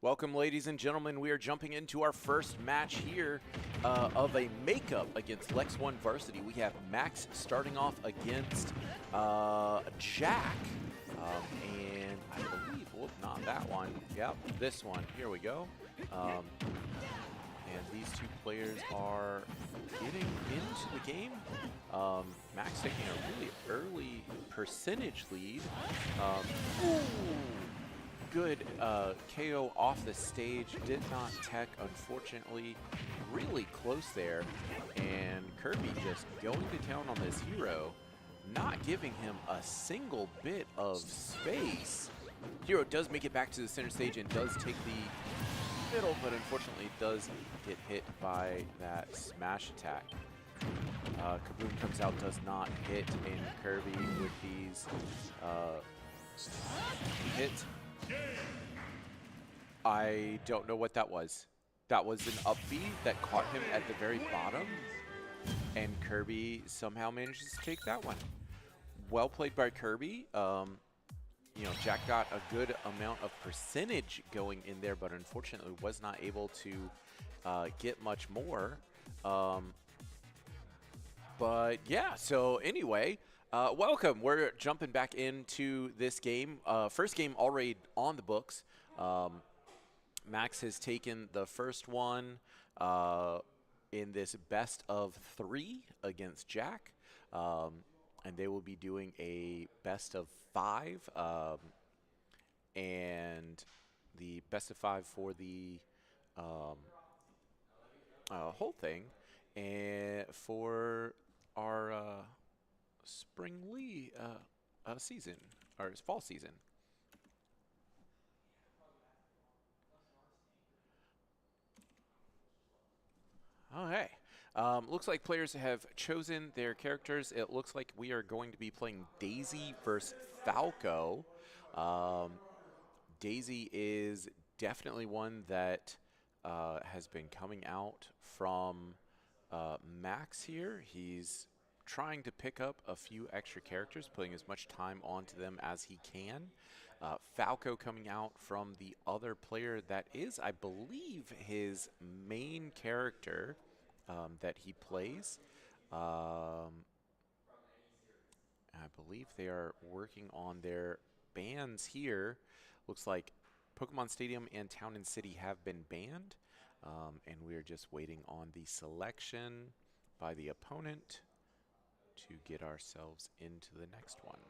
Welcome, ladies and gentlemen. We are jumping into our first match here of a makeup against Lex 1 Varsity. We have Max starting off against Jack, and I believe, whoop, not that one. Yep, this one. Here we go. And these two players are getting into the game. Max taking a really early percentage lead. Good KO off the stage, did not tech, unfortunately. Really close there, and Kirby just going to town on this hero, not giving him a single bit of space. Hero does make it back to the center stage and does take the middle, but unfortunately does get hit by that smash attack. Kaboom comes out, does not hit, and Kirby with these hits. I don't know what that was. That was an up B that caught him at the very bottom, and Kirby somehow manages to take that one. Well played by Kirby. You know, Jack got a good amount of percentage going in there, but unfortunately was not able to get much more. But yeah, so anyway, welcome. We're jumping back into this game. First game already on the books. Max has taken the first one in this best of 3 against Jack. And they will be doing a best of 5. And the best of 5 for the whole thing. And for our spring league season, or fall season. Okay. Looks like players have chosen their characters. It looks like we are going to be playing Daisy versus Falco. Daisy is definitely one that has been coming out from Max here. He's trying to pick up a few extra characters, putting as much time onto them as he can. Falco coming out from the other player that is, I believe, his main character that he plays. I believe they are working on their bans here. Looks like Pokemon Stadium and Town and City have been banned. And we're just waiting on the selection by the opponent to get ourselves into the next one.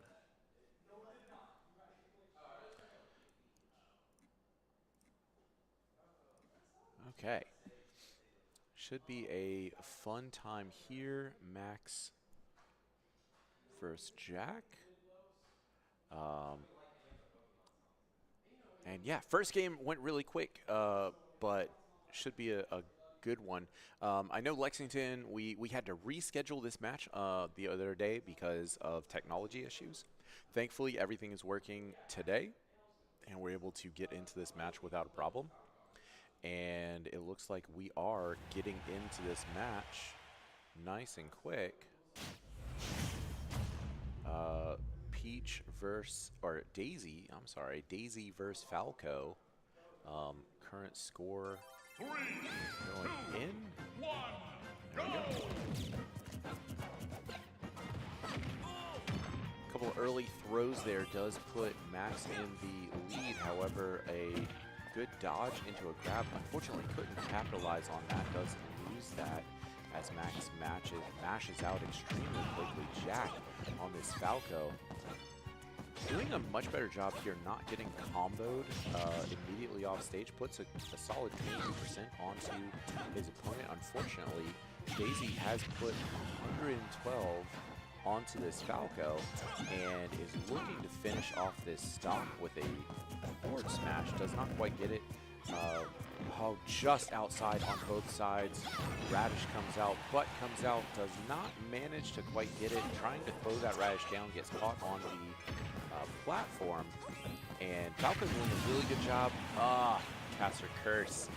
Okay. Should be a fun time here. Max versus Jack. And yeah, first game went really quick, but should be a good one. I know Lexington, we had to reschedule this match the other day because of technology issues. Thankfully, everything is working today, and we're able to get into this match without a problem. And it looks like we are getting into this match nice and quick. Peach versus, or Daisy, I'm sorry, Daisy versus Falco. Current score going in. 1, go! A couple early throws there does put Max in the lead. However, a good dodge into a grab. Unfortunately, couldn't capitalize on that. Does lose that as Max mashes out extremely quickly. Jack on this Falco. Doing a much better job here, not getting comboed immediately off stage. Puts a solid 22% onto his opponent. Unfortunately, Daisy has put 112 onto this Falco and is looking to finish off this stock with a forward smash. Does not quite get it. Just outside on both sides. Radish comes out, Butt comes out, does not manage to quite get it. Trying to throw that Radish down, gets caught on the platform, and Falco's doing a really good job. Caster Curse.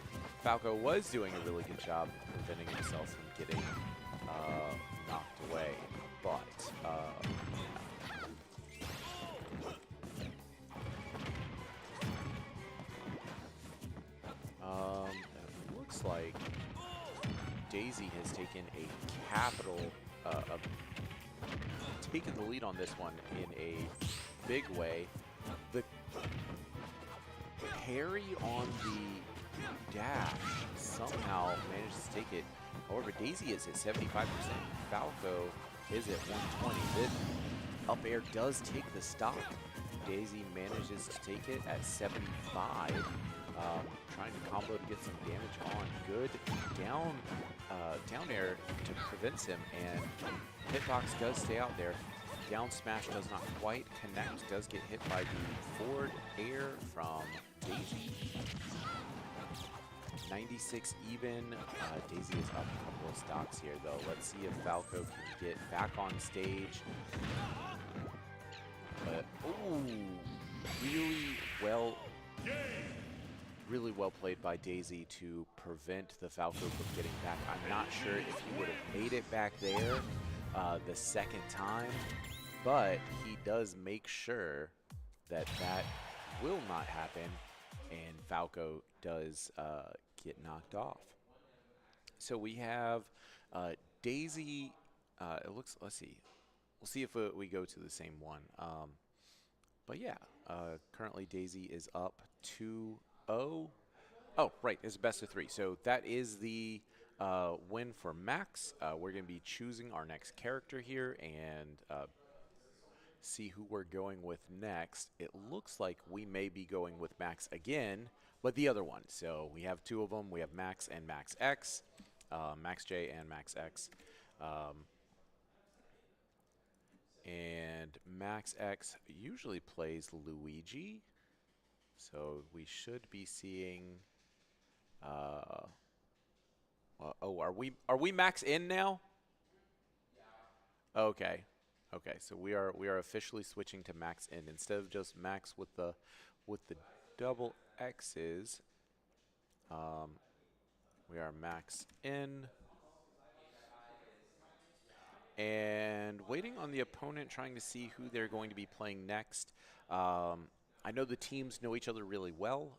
Falco was doing a really good job preventing himself from getting knocked away, but looks like Daisy has taken a capital, taken the lead on this one in a big way. The parry on the dash somehow manages to take it. However, Daisy is at 75%. Falco is at 120. This up air does take the stock. Daisy manages to take it at 75. Trying to combo to get some damage on. Good down air to prevents him, and hitbox does stay out there. Down smash does not quite connect. Does get hit by the forward air from Daisy. 96 even. Daisy is up a couple of stocks here, though. Let's see if Falco can get back on stage. But, ooh, really well played by Daisy to prevent the Falco from getting back. I'm not sure if he would have made it back there the second time, but he does make sure that that will not happen, and Falco does get knocked off. So we have Daisy. Let's see. We'll see if we go to the same one. But yeah, currently Daisy is up 2-0. Oh, right, it's best of 3. So that is the win for Max. We're going to be choosing our next character here and see who we're going with next. It looks like we may be going with Max again, but the other one. So we have 2 of them. We have Max and Max X, Max J and Max X. And Max X usually plays Luigi, so we should be seeing. Oh, are we Max in now? Okay, okay. So we are officially switching to Max in instead of just Max with the double X's. We are Max in. And waiting on the opponent, trying to see who they're going to be playing next. I know the teams know each other really well.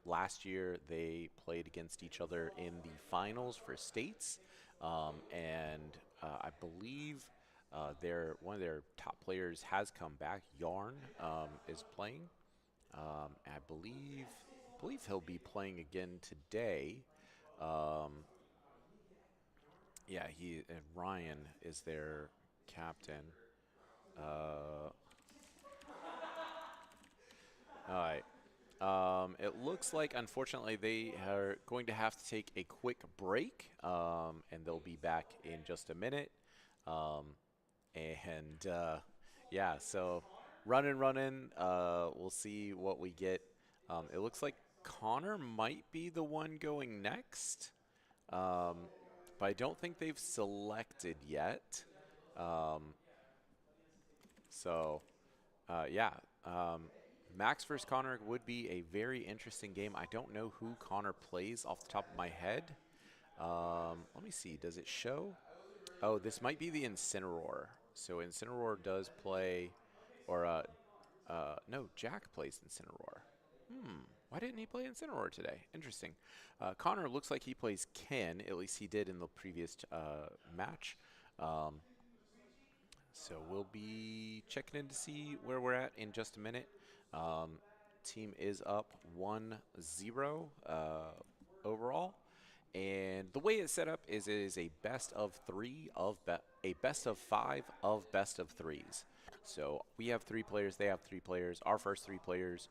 Last year, they played against each other in the finals for states, and I believe one of their top players has come back. Yarn is playing. I believe he'll be playing again today. Yeah, Ryan is their captain. All right. It looks like, unfortunately, they are going to have to take a quick break, and they'll be back in just a minute. Yeah, so running. We'll see what we get. It looks like Connor might be the one going next. But I don't think they've selected yet. Yeah. Max versus Connor would be a very interesting game. I don't know who Connor plays off the top of my head. Let me see. Does it show? Oh, this might be the Incineroar. So Incineroar does play, or no, Jack plays Incineroar. Why didn't he play Incineroar today? Interesting. Connor looks like he plays Ken. At least he did in the previous match. So we'll be checking in to see where we're at in just a minute. Team is up 1-0 overall. And the way it's set up is it is a best of 3 of a best of 5 of best of 3s. So we have 3 players, they have 3 players. Our first 3 players,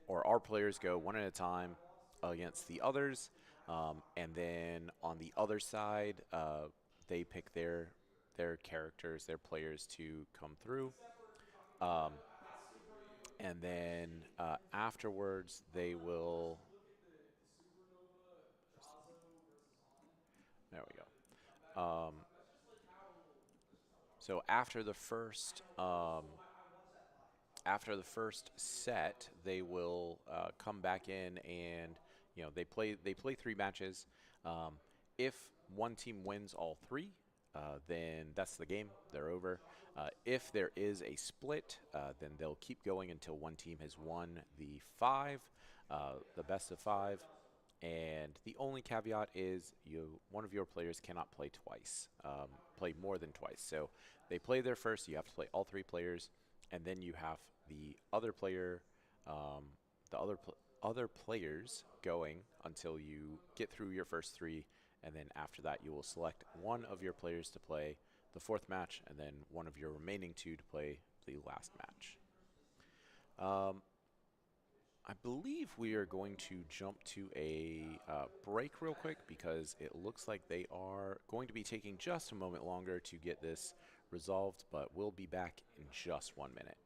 or our players, go one at a time against the others, and then on the other side, they pick their characters, their players to come through, and then afterwards they will. There we go. So after the first set, they will come back in, and they play 3 matches. If one team wins all 3, then that's the game. They're over. If there is a split, then they'll keep going until one team has won the 5, the best of 5. And the only caveat is one of your players cannot play twice, play more than twice. So they play there first, you have to play all 3 players, and then you have the other player, the other players going until you get through your first 3, and then after that you will select one of your players to play the 4th match, and then one of your remaining 2 to play the last match. I believe we are going to jump to a break real quick because it looks like they are going to be taking just a moment longer to get this resolved, but we'll be back in just 1 minute.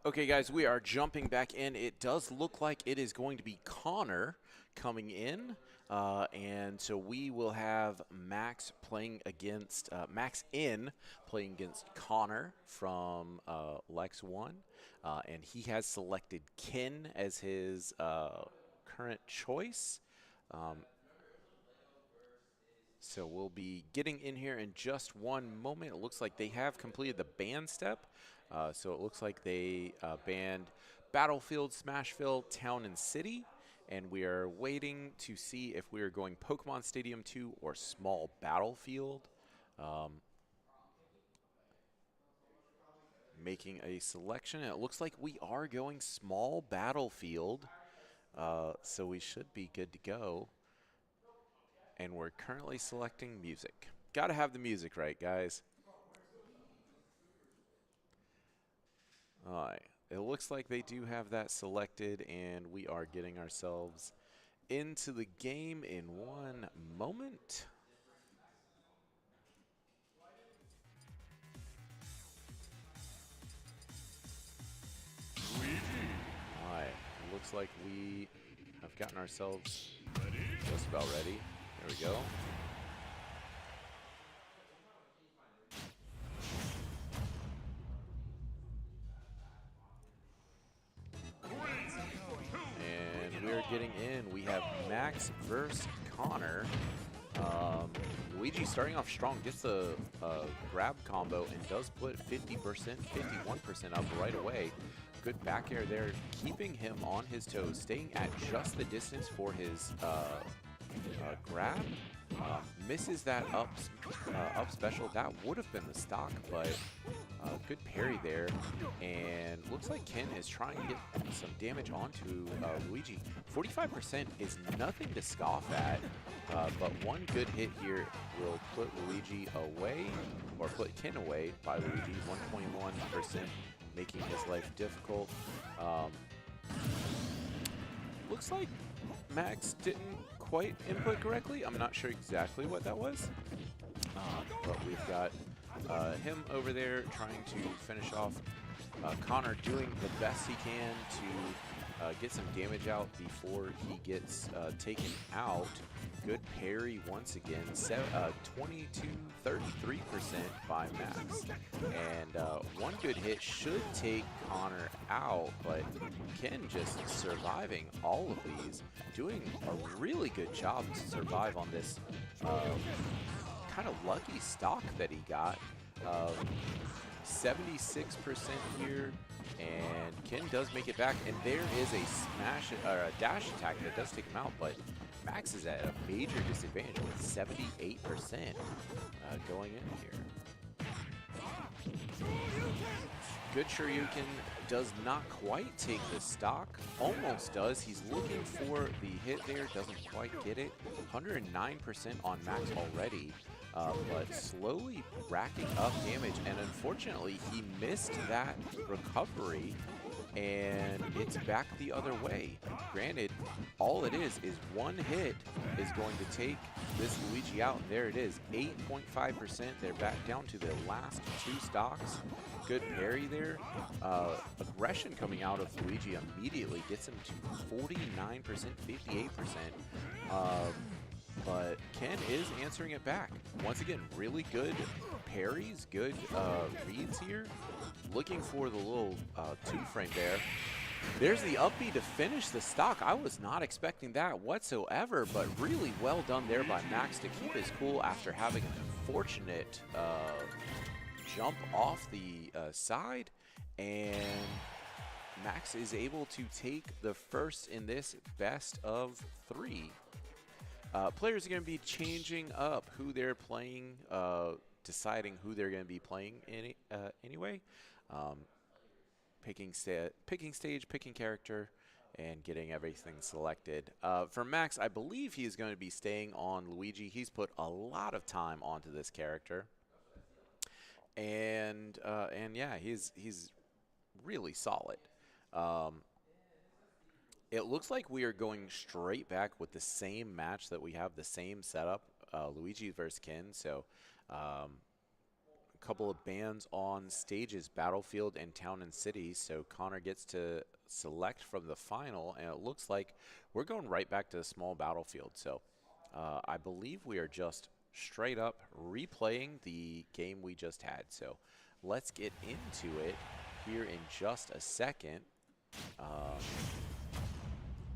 Okay, guys, we are jumping back in. It does look like it is going to be Connor coming in. And so we will have Max playing against, Max in playing against Connor from Lex 1. And he has selected Kin as his current choice. So we'll be getting in here in just 1 moment. It looks like they have completed the ban step. So it looks like they banned Battlefield, Smashville, Town, and City. And we are waiting to see if we are going Pokemon Stadium 2 or Small Battlefield. Making a selection. And it looks like we are going Small Battlefield. So we should be good to go. And we're currently selecting music. Gotta have the music right, guys. All right. It looks like they do have that selected, and we are getting ourselves into the game in 1 moment. All right. It looks like we have gotten ourselves just about ready. There we go. And we're getting in. We have Max versus Connor. Luigi starting off strong, gets a grab combo and does put 50%, 51% up right away. Good back air there, keeping him on his toes, staying at just the distance for his grab. Misses that up special. That would have been the stock, but good parry there. And looks like Ken is trying to get some damage onto Luigi. 45% is nothing to scoff at, but one good hit here will put Luigi away, or put Ken away by Luigi. 121%, making his life difficult. Looks like Max didn't quite input correctly. I'm not sure exactly what that was, but we've got him over there trying to finish off. Connor doing the best he can to get some damage out before he gets taken out. Good parry once again. 33% by Max. And one good hit should take Connor out, but Ken just surviving all of these. Doing a really good job to survive on this kind of lucky stock that he got. 76% here, and Ken does make it back, and there is a smash or a dash attack that does take him out, but Max is at a major disadvantage with 78% going in here. Good Shoryuken does not quite take the stock. Almost does. He's looking for the hit there. Doesn't quite get it. 109% on Max already. But slowly racking up damage. And unfortunately, he missed that recovery. And it's back the other way. Granted, all it is one hit is going to take this Luigi out. And there it is, 8.5%. They're back down to the last two stocks. Good parry there. Aggression coming out of Luigi immediately gets him to 49%, 58%. But Ken is answering it back. Once again, really good parries, good reads here. Looking for the little two-frame there. There's the up B to finish the stock. I was not expecting that whatsoever, but really well done there by Max to keep his cool after having an unfortunate jump off the side. And Max is able to take the first in this best of 3. Players are going to be changing up who they're playing, deciding who they're going to be playing anyway. Picking stage, picking character, and getting everything selected. For Max, I believe he is going to be staying on Luigi. He's put a lot of time onto this character. And yeah, he's really solid. It looks like we are going straight back with the same match that we have, the same setup, Luigi versus Ken. So a couple of bans on stages, Battlefield and Town and City. So Connor gets to select from the final, and it looks like we're going right back to the small Battlefield. So I believe we are just straight up replaying the game we just had. So let's get into it here in just a second.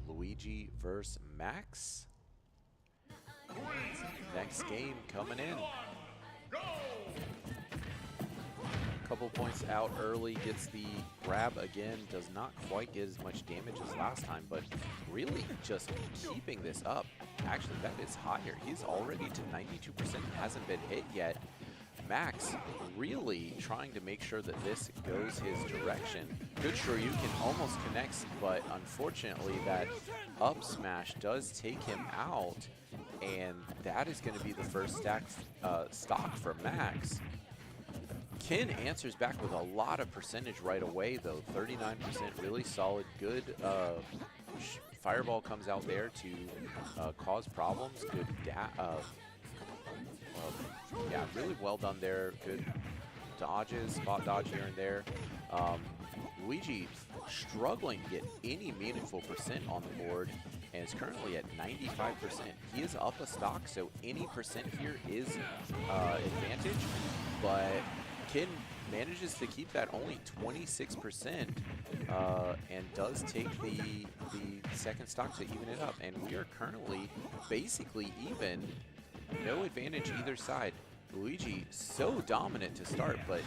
Luigi versus Max. Next game coming in. Couple points out early, gets the grab again, does not quite get as much damage as last time, but really just keeping this up. Actually, that is higher. He's already to 92%, hasn't been hit yet. Max really trying to make sure that this goes his direction. Good Shoryuken almost connects, but unfortunately that up smash does take him out, and that is going to be the first stock for Max. Ken answers back with a lot of percentage right away, though. 39%, really solid. Good fireball comes out there to cause problems. Good yeah, really well done there. Good dodges, spot dodge here and there. Luigi struggling to get any meaningful percent on the board, and is currently at 95%. He is up a stock, so any percent here is advantage, but Ken manages to keep that only 26% and does take the second stock to even it up. And we are currently basically even. No advantage either side. Luigi so dominant to start, but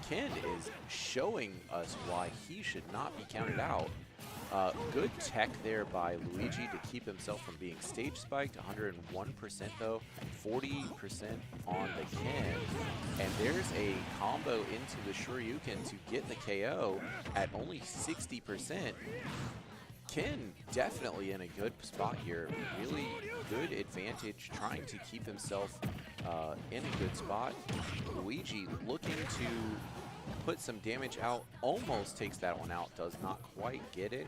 Ken is showing us why he should not be counted out. Good tech there by Luigi to keep himself from being stage spiked. 101% though, 40% on the Ken. And there's a combo into the Shoryuken to get the KO at only 60%. Ken definitely in a good spot here. Really good advantage, trying to keep himself in a good spot. Luigi looking to put some damage out, almost takes that one out, does not quite get it.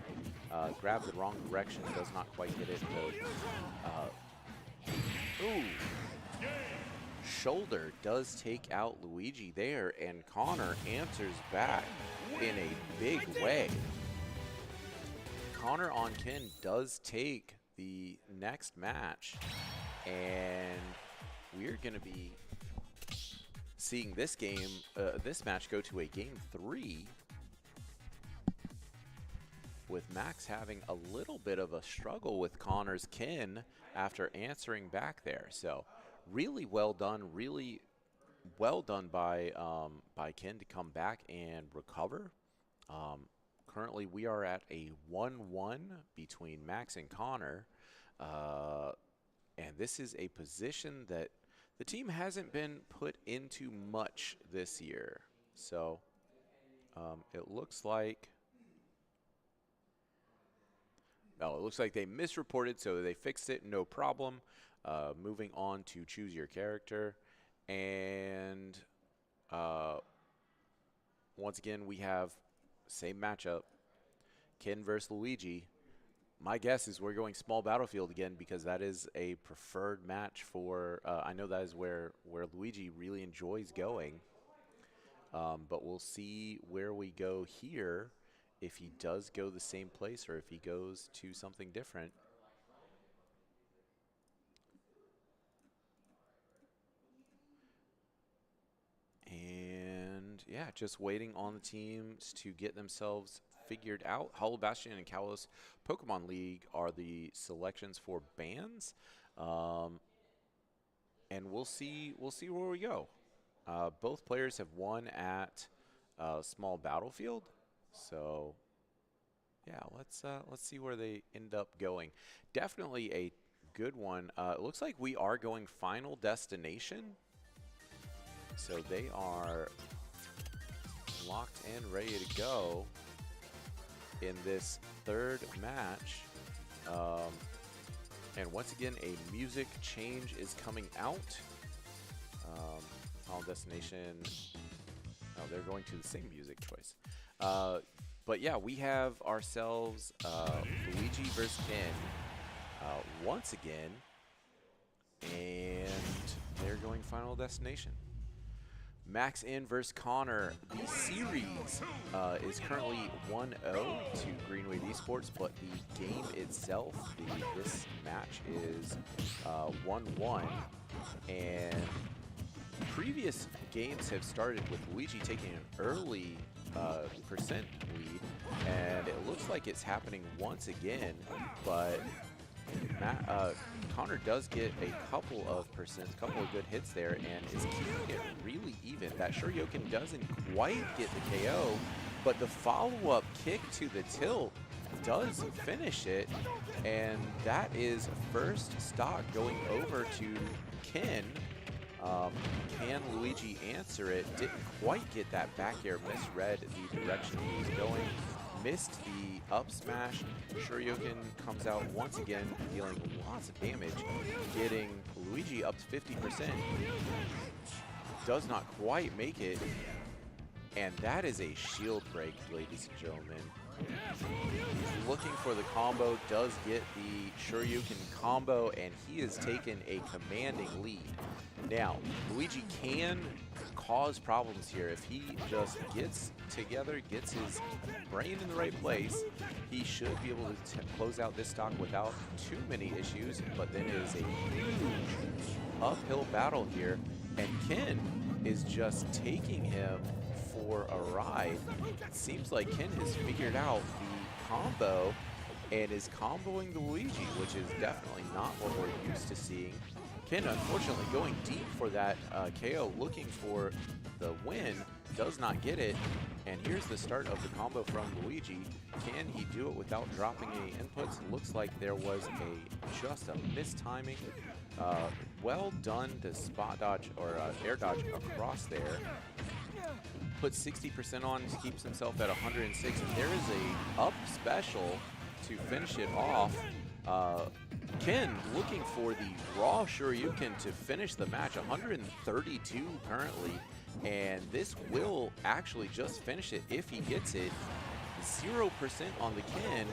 Grab the wrong direction, does not quite get it. Ooh. Shoulder does take out Luigi there, and Connor answers back in a big way. Connor on Ken does take the next match, and we're going to be seeing this game, this match go to a game 3, with Max having a little bit of a struggle with Connor's Ken after answering back there. So really well done by Ken to come back and recover. Currently we are at a 1-1 between Max and Connor, and this is a position that the team hasn't been put into much this year. So it looks like they misreported, so they fixed it, no problem. Moving on to choose your character, and once again we have same matchup, Ken versus Luigi. My guess is we're going small battlefield again, because that is a preferred match for, I know that is where Luigi really enjoys going. But we'll see where we go here, if he does go the same place or if he goes to something different. And yeah, just waiting on the teams to get themselves figured out. Hollow Bastion and Kalos Pokemon League are the selections for bans, and we'll see where we go. Both players have won at small battlefield, so yeah, let's see where they end up going. Definitely a good one. It looks like we are going Final Destination, so they are locked and ready to go in this third match. And once again, a music change is coming out. Final Destination, oh, they're going to the same music choice. But yeah, we have ourselves Luigi versus Ken once again, and they're going Final Destination. Max in versus Connor. The series is currently 1-0 to Green Wave Esports, but the game itself, this match is 1-1. And previous games have started with Luigi taking an early percent lead, and it looks like it's happening once again, but Connor does get a couple of good hits there, and is keeping it really even. That Shoryuken doesn't quite get the KO, but the follow-up kick to the tilt does finish it, and that is first stock going over to Ken. Can Luigi answer it? Didn't quite get that back air, misread the direction he was going. Missed the up smash. Shoryuken comes out once again, dealing lots of damage, getting Luigi up to 50%. Does not quite make it, and that is a shield break, ladies and gentlemen. He's looking for the combo, does get the Shoryuken combo, and he has taken a commanding lead. Now, Luigi can cause problems here. If he just gets together, gets his brain in the right place, he should be able to close out this stock without too many issues, but then it is a huge uphill battle here, and Ken is just taking him for a ride. It seems like Ken has figured out the combo and is comboing the Luigi, which is definitely not what we're used to seeing. Ken, unfortunately, going deep for that KO, looking for the win, does not get it, And here's the start of the combo from Luigi. Can he do it without dropping any inputs? Looks like there was just a mistiming. Well done to spot dodge or air dodge across there. Puts 60% on, keeps himself at 106, and there is a up special to finish it off. Ken looking for the raw Shoryuken to finish the match, 132 currently, and this will actually just finish it if he gets it. 0% on the Ken,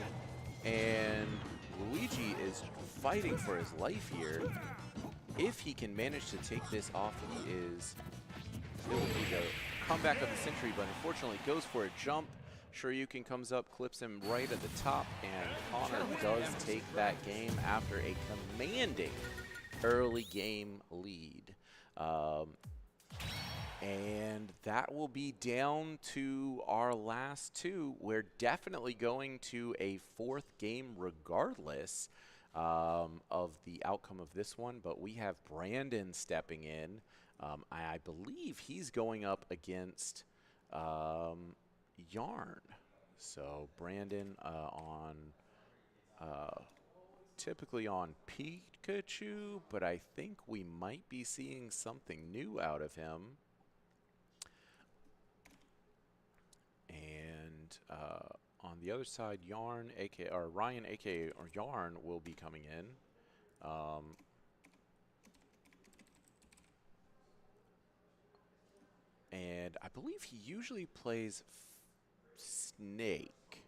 and Luigi is fighting for his life here. If he can manage to take this off, he'll be the comeback of the century, but unfortunately goes for a jump. Shoryuken comes up, clips him right at the top, and Connor does take that game after a commanding early game lead. And that will be down to our last two. We're definitely going to a fourth game regardless of the outcome of this one, but we have Brandon stepping in. I believe he's going up against Yarn. So Brandon typically on Pikachu, but I think we might be seeing something new out of him. And on the other side, Yarn, or Ryan, aka or Yarn, will be coming in. And I believe he usually plays Snake,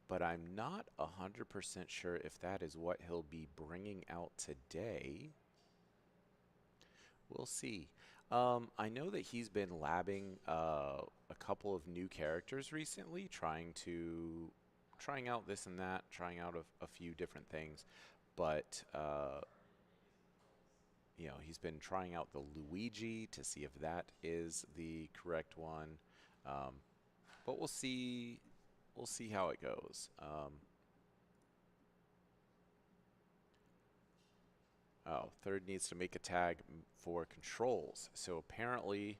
but I'm not 100% sure if that is what he'll be bringing out today. We'll see. I know that he's been labbing a couple of new characters recently, trying out this and that, trying out a few different things, but you know, he's been trying out the Luigi to see if that is the correct one. But we'll see. We'll see how it goes. Oh, third needs to make a tag for controls. So apparently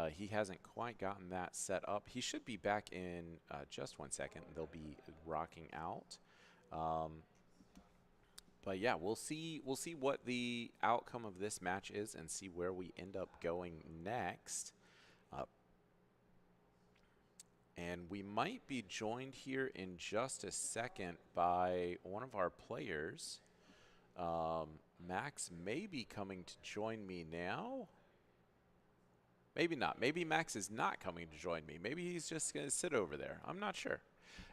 he hasn't quite gotten that set up. He should be back in just 1 second. They'll be rocking out. But yeah, we'll see what the outcome of this match is and see where we end up going next. And we might be joined here in just a second by one of our players. Max may be coming to join me now. Maybe not. Maybe Max is not coming to join me. Maybe he's just going to sit over there. I'm not sure.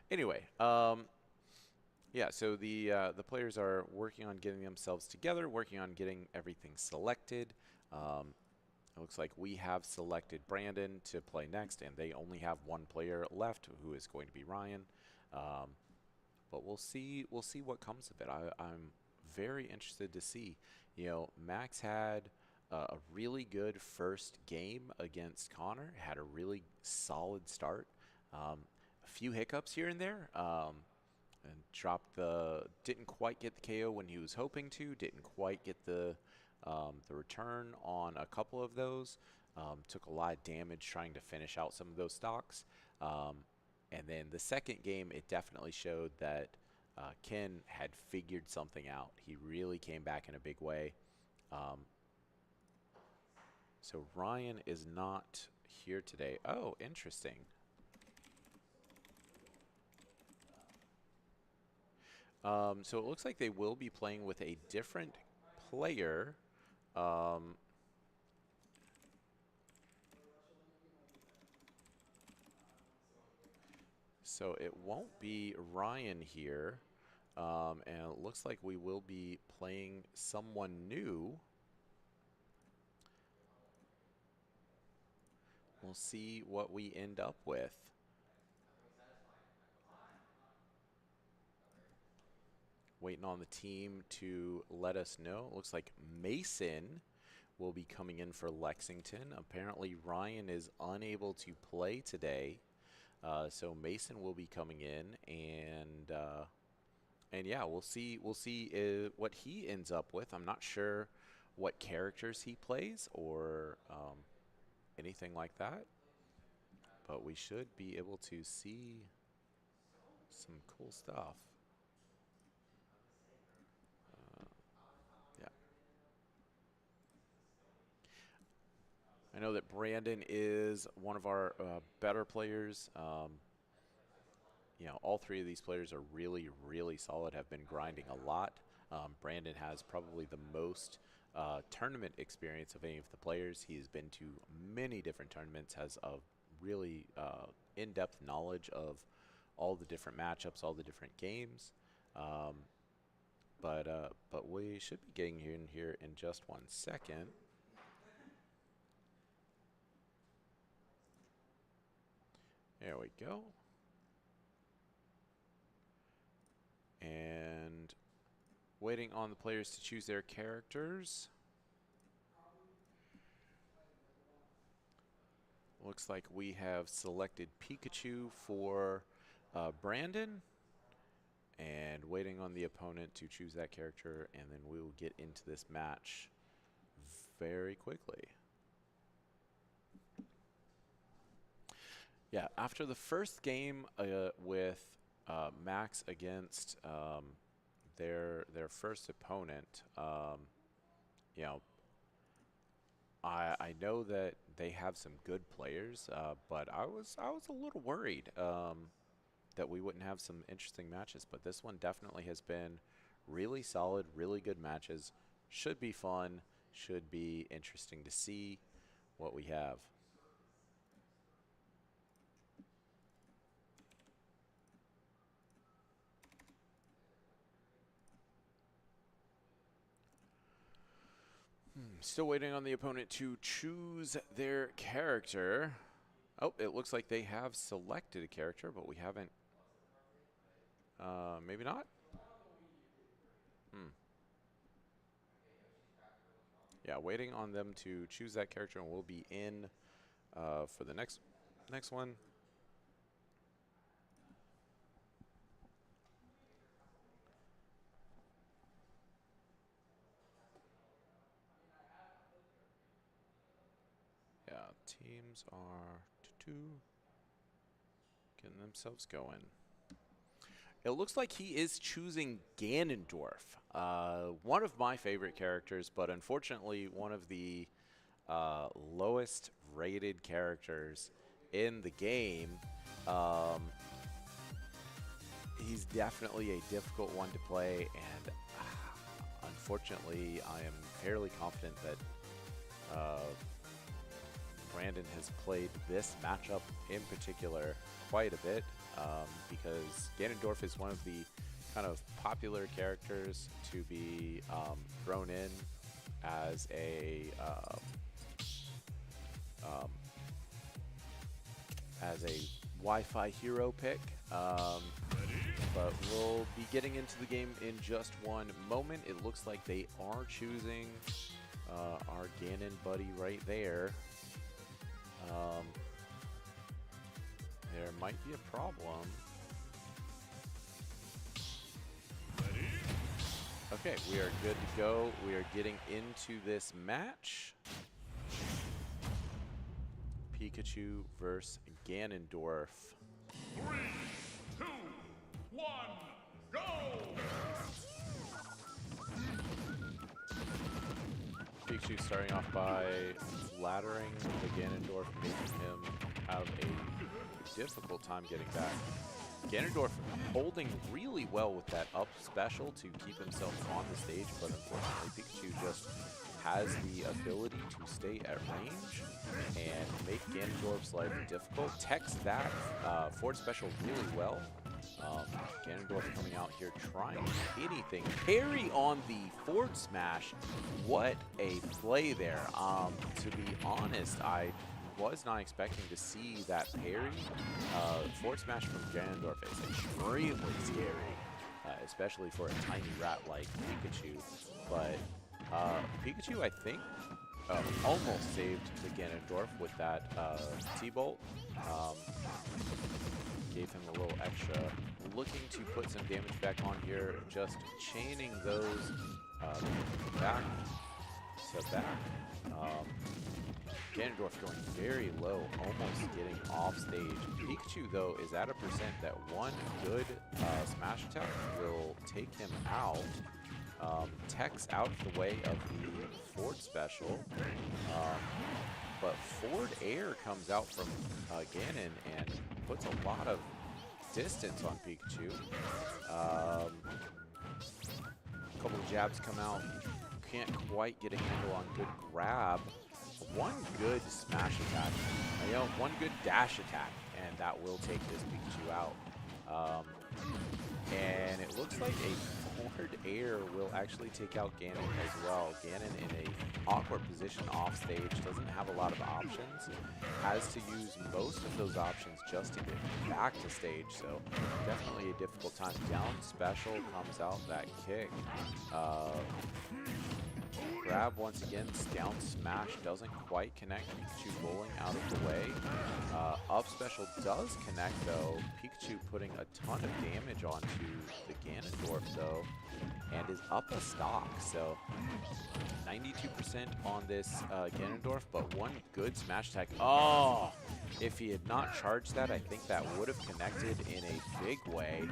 Anyway, yeah, so the players are working on getting themselves together, working on getting everything selected. It looks like we have selected Brandon to play next, and they only have one player left, who is going to be Ryan. But we'll see what comes of it. I'm very interested to see. You know, Max had a really good first game against Connor, had a really solid start. A few hiccups here and there. And didn't quite get the KO when he was hoping to, didn't quite get the return on a couple of those. Took a lot of damage trying to finish out some of those stocks. And then the second game, it definitely showed that Ken had figured something out. He really came back in a big way. So Ryan is not here today. Oh, interesting. So it looks like they will be playing with a different player. So it won't be Ryan here. And it looks like we will be playing someone new. We'll see what we end up with. Waiting on the team to let us know. It looks like Mason will be coming in for Lexington. Apparently Ryan is unable to play today. So Mason will be coming in, and yeah, we'll see what he ends up with. I'm not sure what characters he plays or anything like that. but we should be able to see some cool stuff. Yeah. I know that Brandon is one of our better players. You know, all three of these players are really, really solid, have been grinding a lot. Brandon has probably the most tournament experience of any of the players. He's been to many different tournaments, has a really in-depth knowledge of all the different matchups, all the different games. But we should be getting in here in just 1 second. There we go. And waiting on the players to choose their characters. Looks like we have selected Pikachu for Brandon. And waiting on the opponent to choose that character, and then we will get into this match very quickly. Yeah, after the first game with Max against their first opponent, you know, I know that they have some good players, but I was a little worried that we wouldn't have some interesting matches. But this one definitely has been really solid, really good matches. Should be fun, should be interesting to see what we have. Still waiting on the opponent to choose their character. Oh, it looks like they have selected a character, but we haven't. Maybe not? Yeah, waiting on them to choose that character, and we'll be in for the next one. Yeah, teams are getting themselves going. It looks like he is choosing Ganondorf, one of my favorite characters, but unfortunately one of the lowest rated characters in the game. He's definitely a difficult one to play, and unfortunately I am fairly confident that Brandon has played this matchup in particular quite a bit, because Ganondorf is one of the kind of popular characters to be thrown in as a Wi-Fi hero pick. But we'll be getting into the game in just one moment. It looks like they are choosing our Ganon buddy right there. There might be a problem. Okay, we are good to go. We are getting into this match. Pikachu versus Ganondorf. 3, 2, 1, go! Pikachu starting off by flattering the Ganondorf, making him have a difficult time getting back. Ganondorf holding really well with that up special to keep himself on the stage, but unfortunately Pikachu just has the ability to stay at range and make Ganondorf's life difficult. Techs that forward special really well. Ganondorf coming out here trying anything. Parry on the forward smash. What a play there. To be honest, I was not expecting to see that parry. Forward smash from Ganondorf is extremely scary, especially for a tiny rat like Pikachu. But Pikachu, I think, almost saved the Ganondorf with that T-Bolt. Gave him a little extra. Looking to put some damage back on here, just chaining those back to back. Ganondorf going very low, almost getting off stage. Pikachu, though, is at a percent that one good smash attack will take him out. Tech's out of the way of the forward special. But forward air comes out from Ganon and puts a lot of distance on Pikachu. A couple of jabs come out. Can't quite get a handle on good grab. One good smash attack, one good dash attack, and that will take this Pikachu out. And it looks like a forward air will actually take out Ganon as well. Ganon in a awkward position off stage, doesn't have a lot of options, has to use most of those options just to get back to stage, so definitely a difficult time. Down special comes out, that kick. Grab once again, down smash doesn't quite connect. Pikachu rolling out of the way. Up special does connect though. Pikachu putting a ton of damage onto the Ganondorf though, and is up a stock. So 92% on this Ganondorf, but one good smash attack. Oh, if he had not charged that, I think that would have connected in a big way.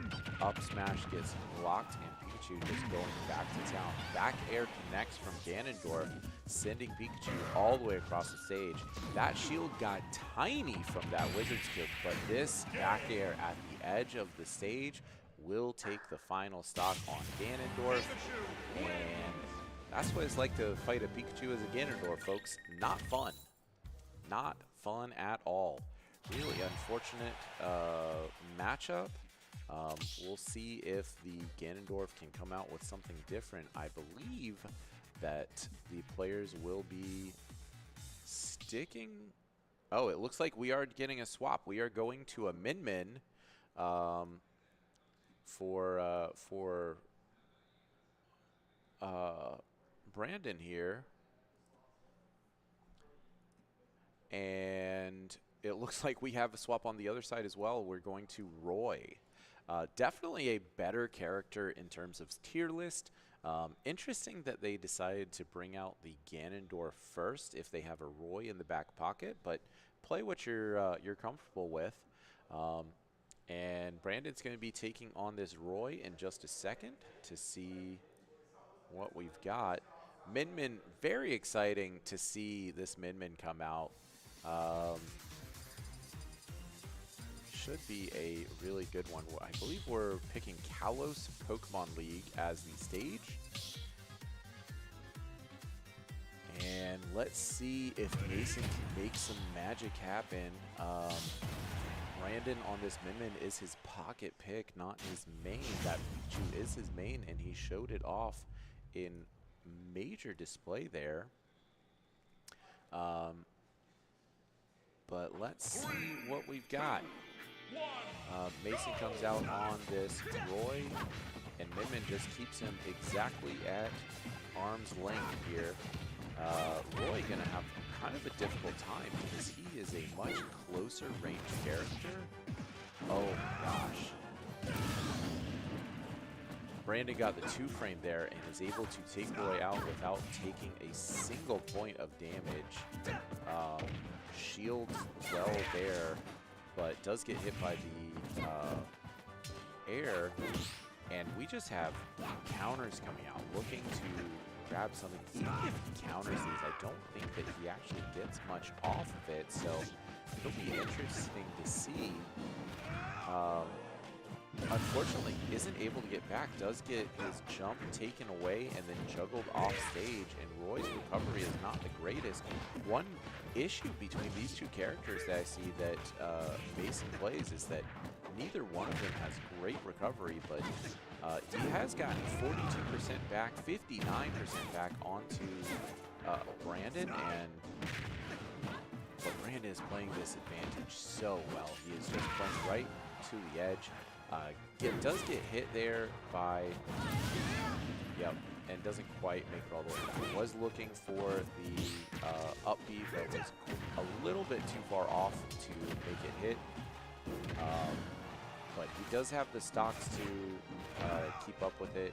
Up smash gets blocked, and Pikachu just going back to town. Back air connects from Ganondorf, sending Pikachu all the way across the stage. That shield got tiny from that Wizard's kick, but this back air at the edge of the stage will take the final stock on Ganondorf. And that's what it's like to fight a Pikachu as a Ganondorf, folks. Not fun. Not fun at all. Really unfortunate matchup. We'll see if the Ganondorf can come out with something different. I believe that the players will be sticking. Oh, it looks like we are getting a swap. We are going to a Min for Brandon here. And it looks like we have a swap on the other side as well. We're going to Roy. Definitely a better character in terms of tier list. Interesting that they decided to bring out the Ganondorf first if they have a Roy in the back pocket, but play what you're comfortable with. And Brandon's going to be taking on this Roy in just a second to see what we've got. Min, very exciting to see this Min come out. Should be a really good one. I believe we're picking Kalos Pokemon League as the stage. And let's see if Mason can make some magic happen. Brandon on this Min is his pocket pick, not his main. That Pikachu is his main, and he showed it off in major display there. But let's see what we've got. Mason comes out on this Roy, and Min just keeps him exactly at arm's length here. Roy gonna have kind of a difficult time because he is a much closer range character. Oh gosh. Brandon got the 2-frame there and is able to take Roy out without taking a single point of damage. Shields well there, but does get hit by the air, and we just have counters coming out, looking to grab something. Even if he counters these, I don't think that he actually gets much off of it, so it'll be interesting to see. Unfortunately, isn't able to get back, does get his jump taken away and then juggled off stage, and Roy's recovery is not the greatest. One issue between these two characters that I see that Mason plays is that neither one of them has great recovery, but he has gotten 42% back, 59% back onto Brandon, but Brandon is playing this advantage so well. He is just playing right to the edge. Does get hit there by, and doesn't quite make it all the way. Was looking for the up B, but was a little bit too far off to make it hit. But he does have the stocks to keep up with it,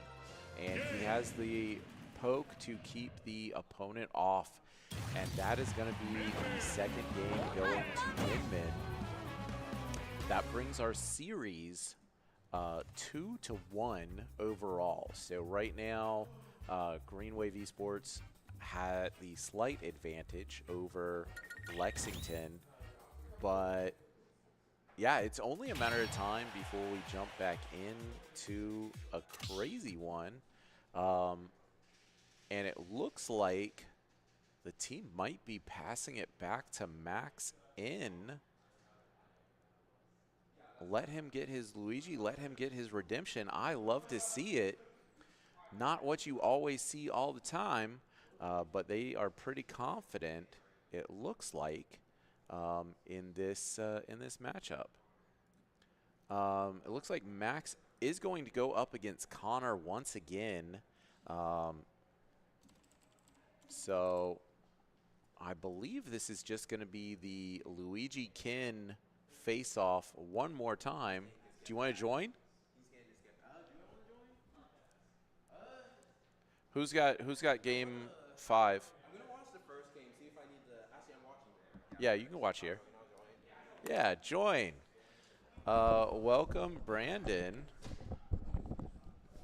and he has the poke to keep the opponent off. And that is going to be the second game going to Inman. That brings our series 2-1 overall. So right now, Green Wave Esports had the slight advantage over Lexington. But yeah, it's only a matter of time before we jump back into a crazy one. And it looks like the team might be passing it back to Max in. Let him get his Luigi, let him get his redemption. I love to see it. Not what you always see all the time, but they are pretty confident, it looks like, in this matchup. It looks like Max is going to go up against Connor once again. So I believe this is just going to be the Luigi Kin face-off one more time. Do you want to join? Who's got game 5? I'm gonna watch the first game, see if I need to. Actually, I'm watching there. Yeah, you can watch here. Yeah, join. Welcome, Brandon.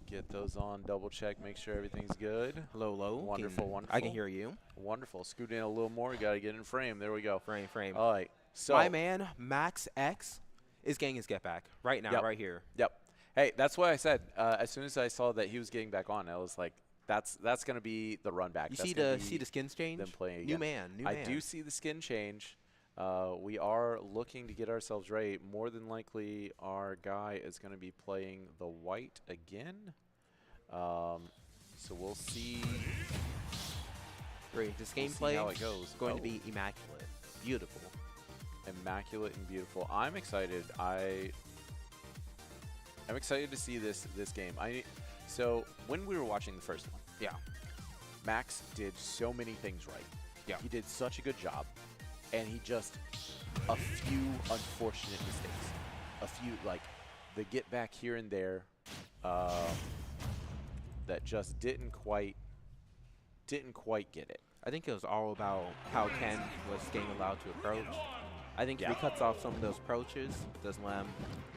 Get those on, double check, make sure everything's good. Hello, hello. Wonderful, wonderful. I can hear you. Wonderful. Scoot in a little more. You got to get in frame. There we go. Frame. All right. So my man, Max X, is getting his get back right now, right here. Yep. Hey, that's what I said. As soon as I saw that he was getting back on, I was like, that's going to be the run back. You that's see the skins change? Them playing New again. man. I do see the skin change. We are looking to get ourselves right. More than likely, our guy is going to be playing the white again. So we'll see. Great. This We'll gameplay see how it goes. is going to be immaculate. Beautiful. Immaculate and beautiful. I'm excited. I'm excited to see this game. So when we were watching the first one, Yeah. Max did so many things right. Yeah. He did such a good job, and he just a few unfortunate mistakes. A few, like the get back here and there, that just didn't quite get it. I think it was all about how Ken was getting allowed to approach. I think if he cuts off some of those approaches, doesn't let him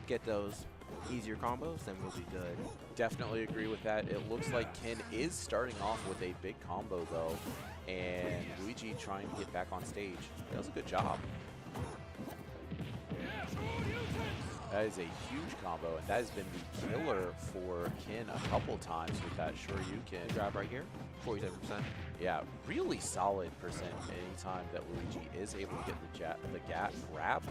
get those easier combos, then we'll be good. Definitely agree with that. It looks like Ken is starting off with a big combo, though, and Luigi trying to get back on stage. That was a good job. That is a huge combo, and that has been the killer for Ken a couple times with that Shoryuken. Grab right here, 47%. Yeah, really solid percent anytime that Luigi is able to get the grab.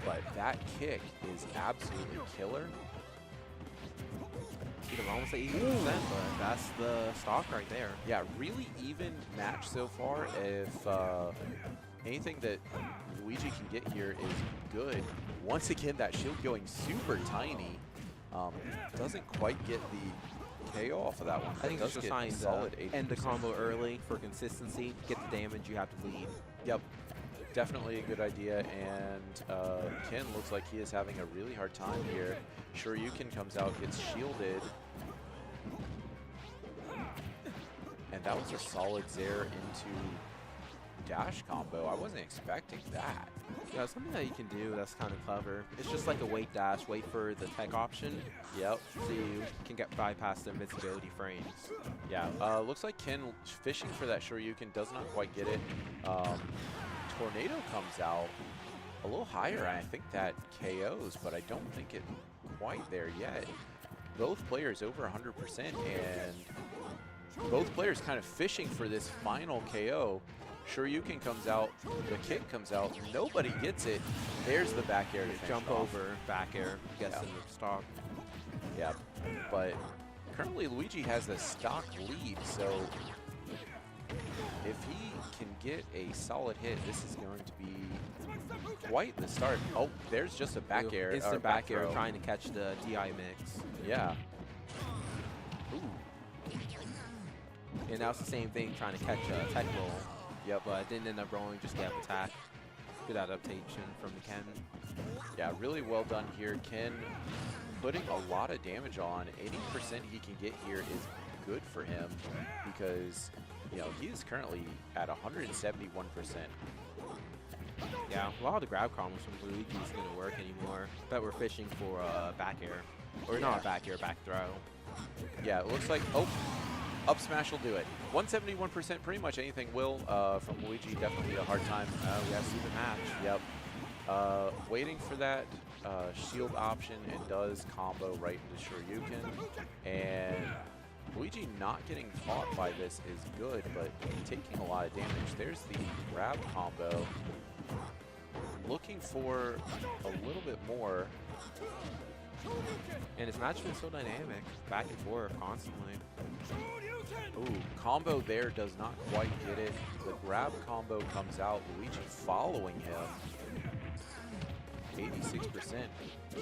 But that kick is absolutely killer. You can almost say 80%, but that's the stock right there. Yeah, really even match so far. If anything that Luigi can get here is good. Once again, that shield going super tiny. Doesn't quite get the KO off of that one. I think it's just trying solid to end the combo early for consistency. Get the damage, you have to lead. Yep. Definitely a good idea, and Ken looks like he is having a really hard time here. Shoryuken comes out, gets shielded. And that was a solid Zair into dash combo. I wasn't expecting that. Yeah, something that you can do that's kind of clever. It's just like a wait dash, wait for the tech option. Yep. So you can get bypass the invincibility frames. Yeah, looks like Ken fishing for that Shoryuken, does not quite get it. Tornado comes out a little higher, and I think that KOs, but I don't think it's quite there yet. Both players over 100%, and both players kind of fishing for this final KO. Shoryuken comes out, the kick comes out, nobody gets it. There's the back air to finish Jump off. over, back air, gets in the stock. Yeah, but currently Luigi has the stock lead, so if he can get a solid hit, this is going to be quite the start. Oh, there's just a back air. Instant back air, throw. trying to catch the DI mix. Yeah. Ooh. And now it's the same thing, trying to catch a tech roll. Yep. But didn't end up rolling, just get attack. Good adaptation from the Ken. Yeah, really well done here. Ken putting a lot of damage on. Any percent he can get here is good for him because, you know, he is currently at 171%. Yeah, a lot of the grab combos from Luigi isn't going to work anymore. Bet we're fishing for back air. Or not back air, back throw. Yeah, it looks like, oh, up smash will do it. 171%, pretty much anything will from Luigi. Definitely a hard time. We have to see the match. Yep. Waiting for that shield option, and does combo right into Shoryuken. And Luigi not getting caught by this is good, but taking a lot of damage. There's the grab combo. Looking for a little bit more. And his match has been so dynamic, back and forth constantly. Ooh, combo there does not quite get it. The grab combo comes out. Luigi following him. 86%.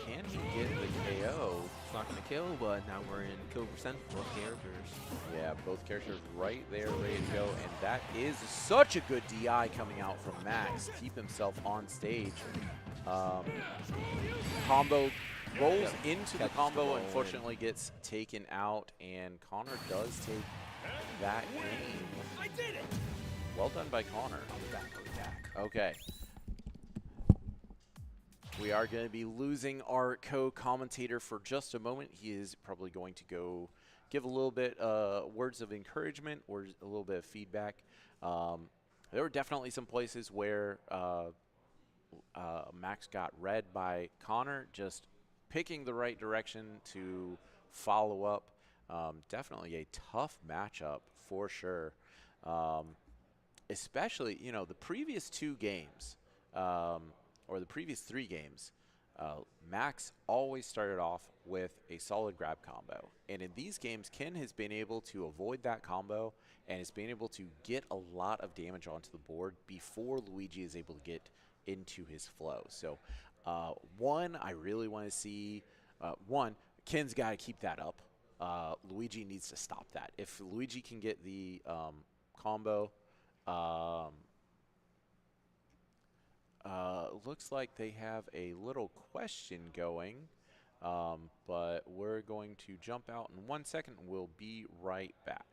Can he get the KO? It's not going to kill, but now we're in kill percent for both characters. Yeah, both characters right there, ready to go. And that is such a good DI coming out from Max. Keep himself on stage. Combo rolls into the combo, unfortunately gets taken out, and Connor does take that game. I did it! Well done by Connor. Okay. We are going to be losing our co-commentator for just a moment. He is probably going to go give a little bit words of encouragement or a little bit of feedback. There were definitely some places where Max got read by Connor, just picking the right direction to follow up. Definitely a tough matchup for sure. Especially, you know, the previous two games, or the previous three games, Max always started off with a solid grab combo. And in these games, Ken has been able to avoid that combo and has been able to get a lot of damage onto the board before Luigi is able to get into his flow. So, one, I really want to see, one, Ken's got to keep that up. Luigi needs to stop that. If Luigi can get the combo, looks like they have a little question going, but we're going to jump out in 1 second and we'll be right back.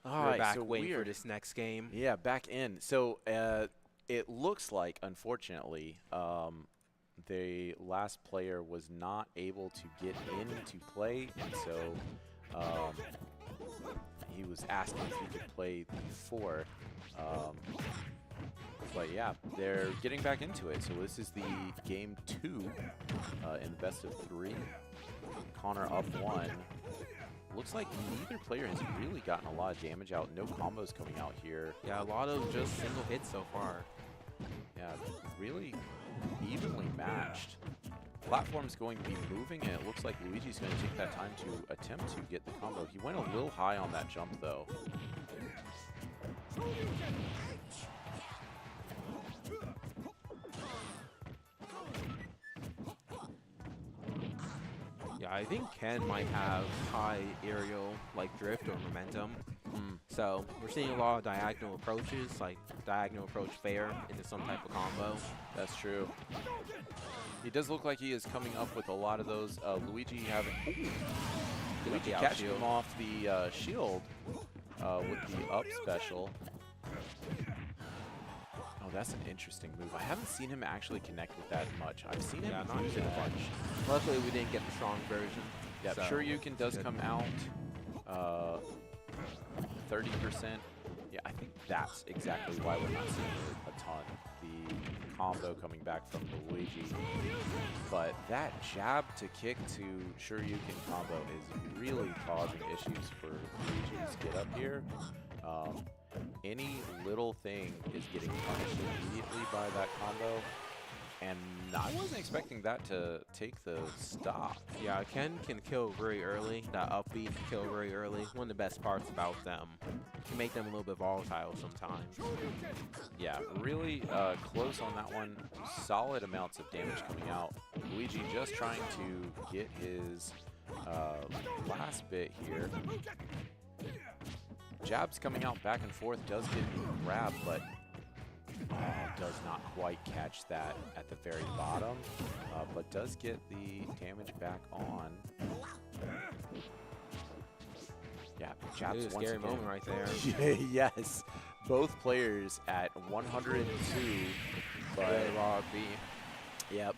We're back waiting for this next game. Yeah, back in. So it looks like, unfortunately, the last player was not able to get into play, and so he was asking if he could play before. But yeah, they're getting back into it. So this is the game 2 in the best of 3. Connor up 1. Looks like neither player has really gotten a lot of damage out. No combos coming out here. Yeah, a lot of just single hits so far. Yeah, really evenly matched. Platform's going to be moving, and it looks like Luigi's going to take that time to attempt to get the combo. He went a little high on that jump, though. Yeah, I think Ken might have high aerial like drift or momentum. So we're seeing a lot of diagonal approaches, like diagonal approach fair into some type of combo. That's true. He does look like he is coming up with a lot of those. Luigi having Luigi catching him off the shield with the up special. Oh, that's an interesting move. I haven't seen him actually connect with that much. I've seen him use it a bunch. Luckily, we didn't get the strong version. Yeah, so Shoryuken does come out 30%. Yeah, I think that's exactly why we're not seeing it a ton. The combo coming back from Luigi. But that jab to kick to Shoryuken combo is really causing issues for Luigi's get up here. Any little thing is getting punished immediately by that combo. And I wasn't expecting that to take the stock. Yeah, Ken can kill very early. That upbeat can kill very early. One of the best parts about them. Can make them a little bit volatile sometimes. Yeah, really close on that one. Solid amounts of damage coming out. Luigi just trying to get his last bit here. Jabs coming out back and forth, does get the grab, but does not quite catch that at the very bottom, but does get the damage back on. Yeah, jabs once scary again. moment right there. Yes, both players at 102, but raw up B. Yep,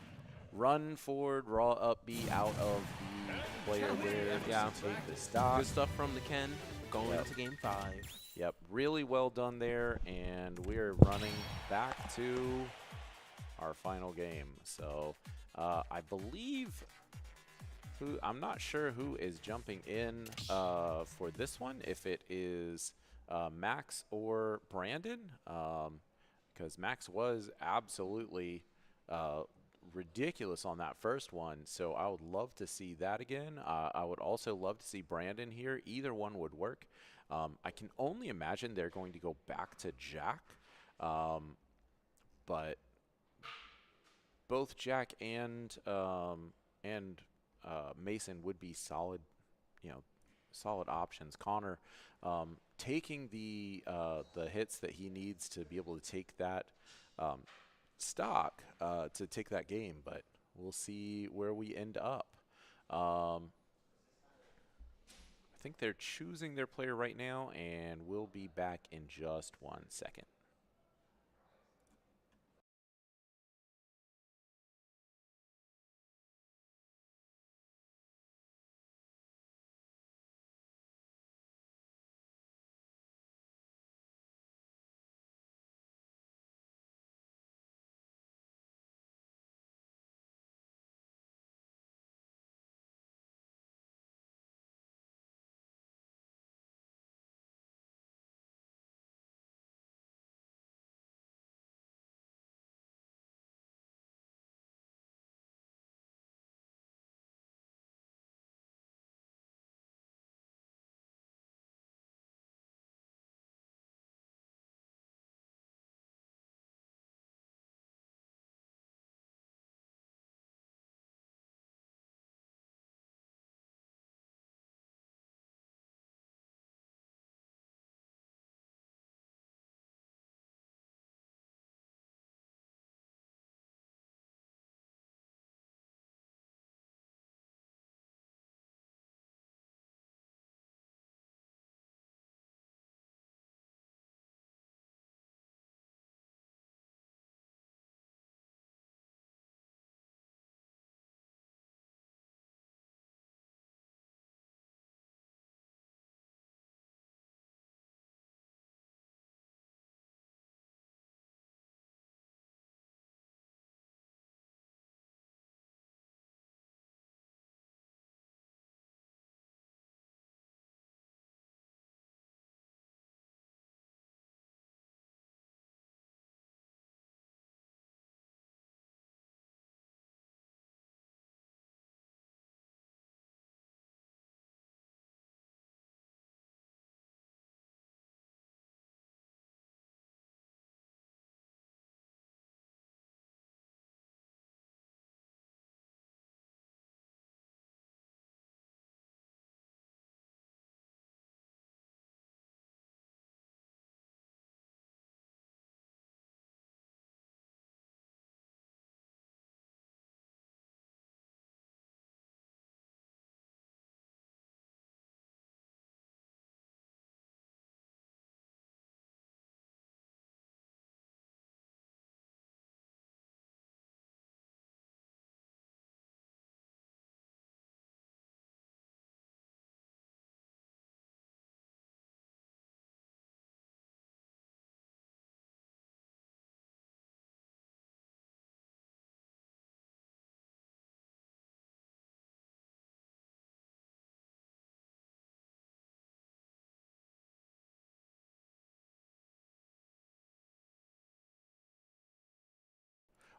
run forward, raw up B out of the player there. Yeah, to take the stock. Good stuff from the Ken going into game 5. Yep, really well done there, and we're running back to our final game. So I believe, I'm not sure who is jumping in for this one, if it is Max or Brandon, because Max was absolutely ridiculous on that first one. So I would love to see that again. I would also love to see Brandon here. Either one would work. I can only imagine they're going to go back to Jack, but both Jack and Mason would be solid, solid options. Connor taking the hits that he needs to be able to take that stock to take that game, but we'll see where we end up. I think they're choosing their player right now, and we'll be back in just 1 second.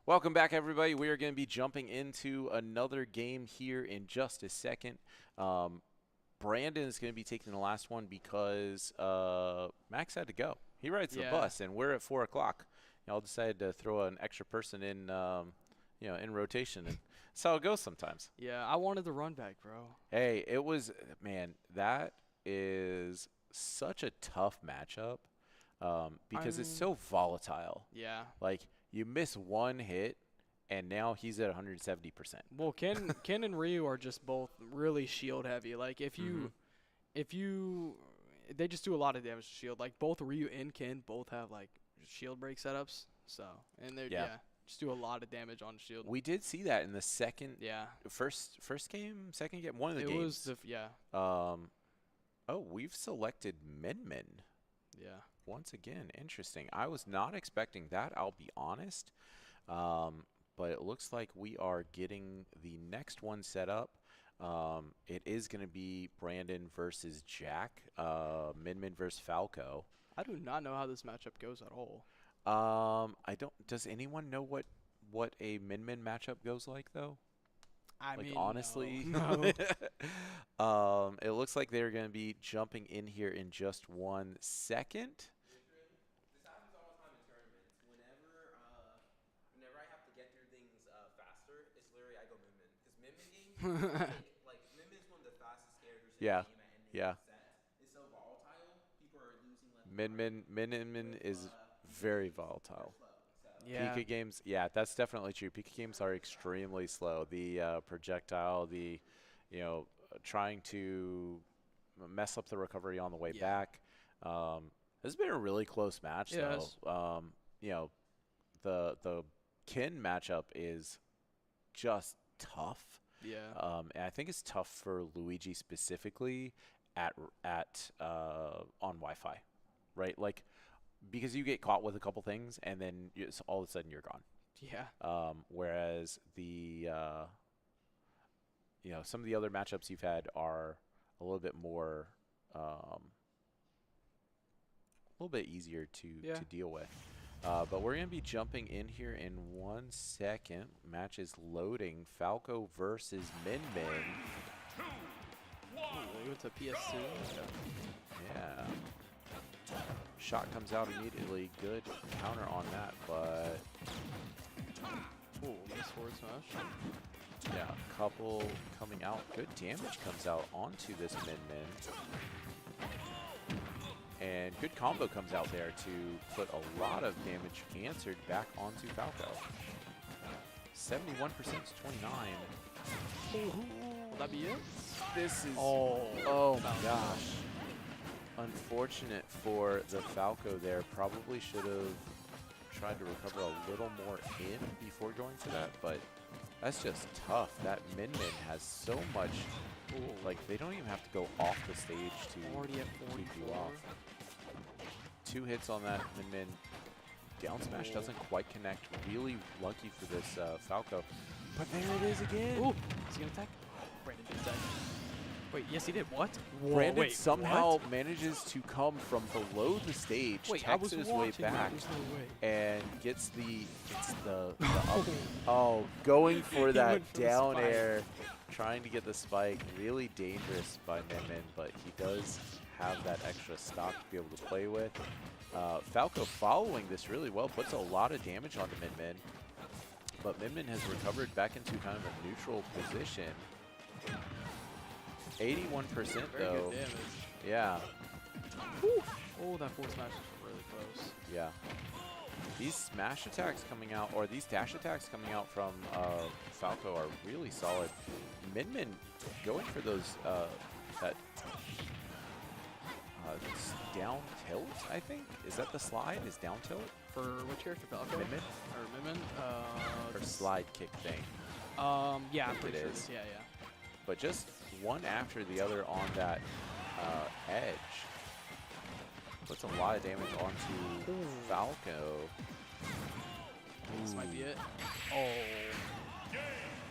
Welcome back, everybody. We are going to be jumping into another game here in just a second. Brandon is going to be taking the last one because Max had to go. He rides the bus, and we're at 4 o'clock. Y'all decided to throw an extra person in, in rotation, and that's how it goes sometimes. Yeah, I wanted the run back, bro. Hey, it was, man, that is such a tough matchup because it's so volatile. Yeah. Like, you miss one hit, and now he's at 170%. Well, Ken and Ryu are just both really shield heavy. Like if you they just do a lot of damage to shield. Like both Ryu and Ken both have like shield break setups. So and they just do a lot of damage on shield. We did see that in the second first game, second game, one of the games. It was oh, we've selected Min. Yeah. Once again, interesting. I was not expecting that, I'll be honest. But it looks like we are getting the next one set up. It is going to be Brandon versus Jack, Min versus Falco. I do not know how this matchup goes at all. I don't. Does anyone know what a Min matchup goes like though? I mean, honestly, no. It looks like they're going to be jumping in here in just 1 second. This happens all the time in tournaments. Whenever I have to get through things faster, it's literally I go Min. Because Min games, Min is one of the fastest characters in the game at ending sets. It's so volatile. People are losing left. Min is very volatile. Yeah. Pika games, that's definitely true. Pika games are extremely slow. The projectile, trying to mess up the recovery on the way back. This has been a really close match, though. The Kin matchup is just tough. Yeah. And I think it's tough for Luigi specifically on Wi-Fi, right? Like, because you get caught with a couple things, and then all of a sudden you're gone. Yeah. Whereas some of the other matchups you've had are a little bit more, a little bit easier to deal with. But we're going to be jumping in here in 1 second. Match is loading. Falco versus Min. Ooh, they went to PS2. Yeah. Shot comes out immediately. Good counter on that, but Ooh, nice forward smash. yeah, couple coming out. Good damage comes out onto this Min. And good combo comes out there to put a lot of damage answered back onto Falco. 71% to 29. Will that be it? This is Oh my gosh. Unfortunate for the Falco there. Probably should have tried to recover a little more in before going to that, but that's just tough. That Min has so much, like they don't even have to go off the stage to Already at keep you 44. off. 2 hits on that Min. Down smash doesn't quite connect. Really lucky for this Falco. But there it is again. Ooh, is he gonna attack? Brandon did attack. Wait, yes he did. What? Whoa, Brandon wait, somehow what? manages to come from below the stage, Wait, I was texts his way watching back, that. There's no way. and gets the up. Oh, going for He that went for the down spike. air, trying to get the spike. Really dangerous by Min, but he does have that extra stock to be able to play with. Falco following this really well, puts a lot of damage onto Min, but Min has recovered back into kind of a neutral position. 81% Very though. good damage. Yeah. Oh, that forward smash is really close. Yeah. These smash attacks coming out, or these dash attacks coming out from Falco are really solid. Min going for those, that down tilt, I think? Is that the slide? Is down tilt? For which character? Falco? Min? Or Min? Or slide kick thing. Yeah, I'm pretty It sure is. it is. Yeah, yeah. But just one after the other on that edge. Puts a lot of damage onto Falco. This might be it. Oh.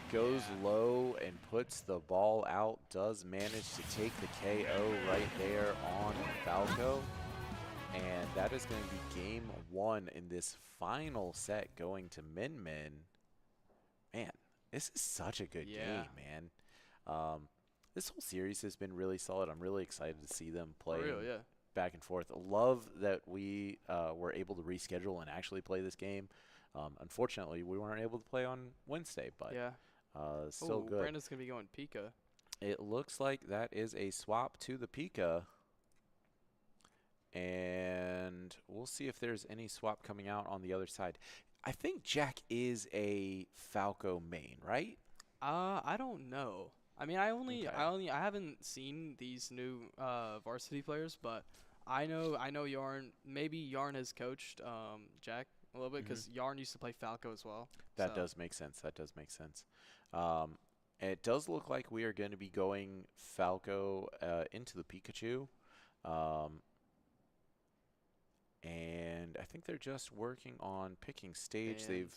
Goes low and puts the ball out. Does manage to take the KO right there on Falco. And that is going to be game 1 in this final set going to Min Min. Man, this is such a good game, man. This whole series has been really solid. I'm really excited to see them play back and forth. I love that we were able to reschedule and actually play this game. Unfortunately, we weren't able to play on Wednesday, but still good. Brandon's going to be going Pika. It looks like that is a swap to the Pika. And we'll see if there's any swap coming out on the other side. I think Jack is a Falco main, right? I don't know. I mean, I haven't seen these new varsity players, but I know Yarn. Maybe Yarn has coached Jack a little bit because Yarn used to play Falco as well. That does make sense. That does make sense. It does look like we are going to be going Falco into the Pikachu. And I think they're just working on picking stage. They've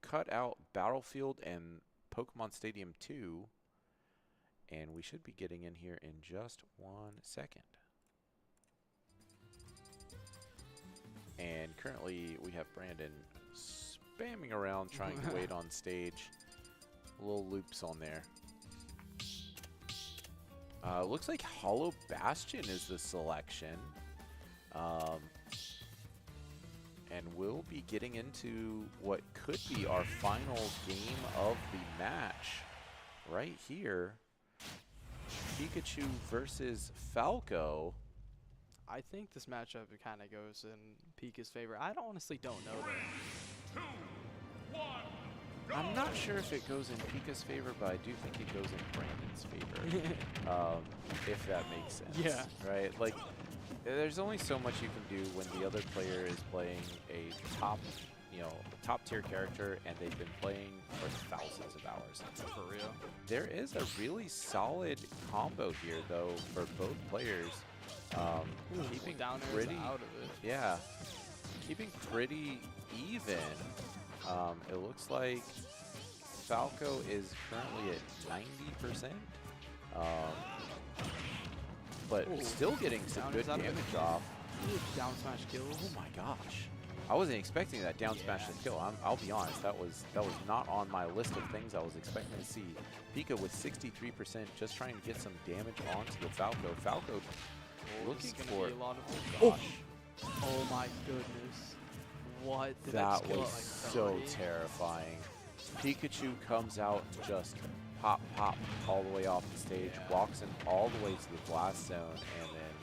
cut out Battlefield and Pokemon Stadium 2. And we should be getting in here in just 1 second. And currently we have Brandon spamming around trying to wait on stage. Little loops on there. Looks like Hollow Bastion is the selection. And we'll be getting into what could be our final game of the match right here. Pikachu versus Falco. I think this matchup kind of goes in Pika's favor. I honestly don't know though. 2, 1, go! I'm not sure if it goes in Pika's favor, but I do think it goes in Brandon's favor. If that makes sense. Yeah. Right? Like, there's only so much you can do when the other player is playing a top tier character and they've been playing for thousands of hours. For real. There is a really solid combo here though for both players. Keeping down pretty out of it. Yeah. Keeping pretty even. It looks like Falco is currently at 90%. But still getting some good damage off. Down smash kills. Oh my gosh. I wasn't expecting that down smash to kill. I'll be honest, that was not on my list of things I was expecting to see. Pika with 63% just trying to get some damage onto the Falco. Falco looking for a lot of oh my goodness. What did that kill was it, like, so terrifying. Pikachu comes out and just pop all the way off the stage, walks in all the way to the blast zone, and then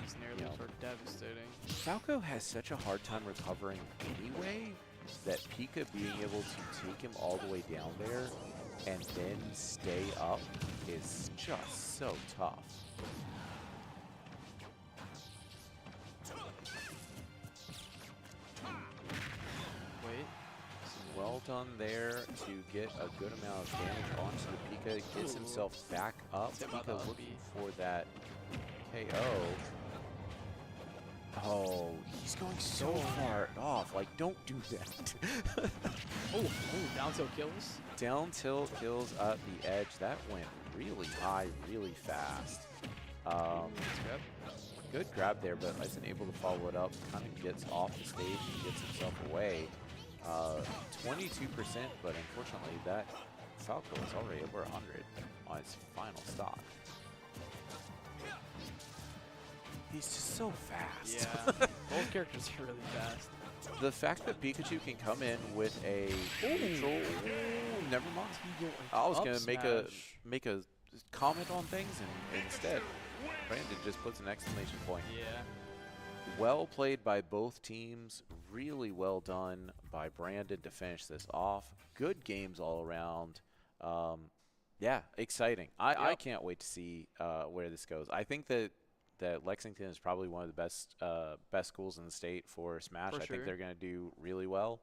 he's nearly for devastating. Falco has such a hard time recovering anyway that Pika being able to take him all the way down there and then stay up is just so tough. Wait. Well done there to get a good amount of damage onto the Pika. Gets himself back up. Pika looking for that KO. Oh, he's going so far off. Like, don't do that. Down tilt kills. Down tilt kills at the edge. That went really high, really fast. Good grab there, but isn't able to follow it up. Kind of gets off the stage and gets himself away. 22%, but unfortunately that Falco is already over 100 on its final stock. He's just so fast. Yeah, both characters are really fast. The fact that Pikachu can come in with a neutral, never mind. I was gonna make a comment on things, and instead, Brandon just puts an exclamation point. Yeah. Well played by both teams. Really well done by Brandon to finish this off. Good games all around. Yeah, exciting. I can't wait to see where this goes. I think that Lexington is probably one of the best schools in the state for Smash. I think they're going to do really well.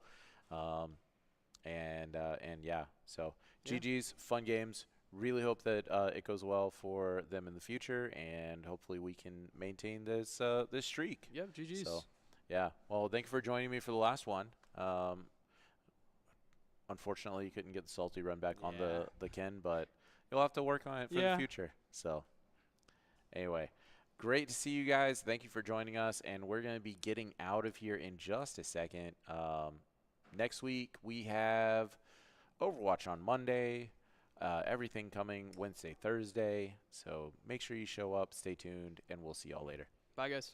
And yeah, so GG's, fun games. Really hope that it goes well for them in the future, and hopefully we can maintain this this streak. Yep, GG's. So, yeah. Well, thank you for joining me for the last one. Unfortunately, you couldn't get the salty run back on the Ken, but you'll have to work on it for the future. So, anyway, Great to see you guys. Thank you for joining us, and we're going to be getting out of here in just a second. Next week, we have Overwatch on Monday, everything coming Wednesday, Thursday. So make sure you show up, stay tuned, and we'll see y'all later. Bye, guys.